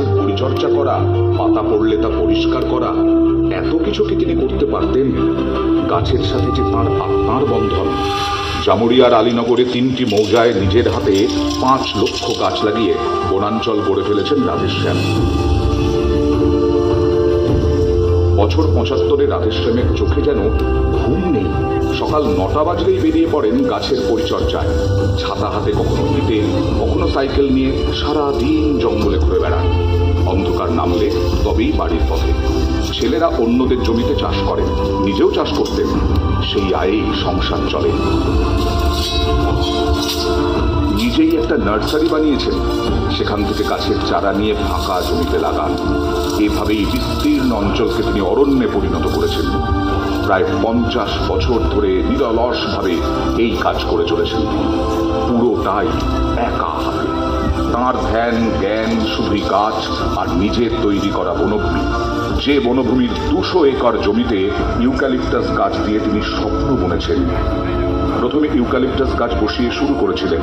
গাছের পরিচর্যা করা, পাতা পড়লে তা পরিষ্কার করা, এত কিছু কি তিনি করতে পারতেন? গাছের সাথে যে তাঁর আত্মার বন্ধন। জামুরিয়ার আলীনগরে 3টি মৌজায় নিজের হাতে 5 লক্ষ গাছ লাগিয়ে বনাঞ্চল গড়ে ফেলেছেন রাধেশ্যাম। বছর 75-এ রাধেশ্যামের চোখে যেন ঘুম নেই। সকাল 9টা বাজলেই বেরিয়ে পড়েন গাছের পরিচর্যায়। ছাতা হাতে কখনো হেঁটে, কখনো সাইকেল নিয়ে সারা দিন জঙ্গলে ঘুরে বেড়ান। অন্ধকার নামলে তবেই বাড়ির পথে। ছেলেরা অন্যদের জমিতে চাষ করেন, নিজেও চাষ করতেন। সেই আয়েই সংসার চলে। নিজেই একটা নার্সারি বানিয়েছেন, সেখান থেকে গাছের চারা নিয়ে ফাঁকা জমিতে লাগান। এভাবেই বিস্তীর্ণ অঞ্চলকে তিনি অরণ্যে পরিণত করেছেন। প্রায় 50 বছর ধরে নিরলসভাবে এই কাজ করে চলেছেন, পুরোটাই একা হাতে। তাঁর ধ্যান জ্ঞান শুধুই গাছ আর নিজের তৈরি করা বনভূমি। যে বনভূমির 200 একর জমিতে ইউক্যালিপটাস গাছ দিয়ে তিনি স্বপ্ন বুনেছেন। প্রথমে ইউক্যালিপটাস গাছ বসিয়ে শুরু করেছিলেন,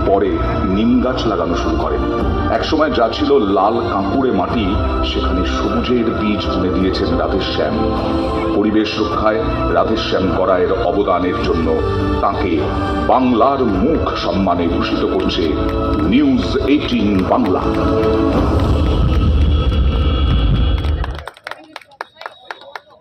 পরে নিম গাছ লাগানো শুরু করেন। একসময় যা ছিল লাল কাঁকুড়ে মাটি, সেখানে সবুজের বীজ বুনে দিয়েছেন রাধেশ্যাম। পরিবেশ রক্ষায় রাধেশ্যাম গড়াইয়ের অবদানের জন্য তাঁকে বাংলার মুখ সম্মানে ভূষিত করছে নিউজ 18 বাংলা।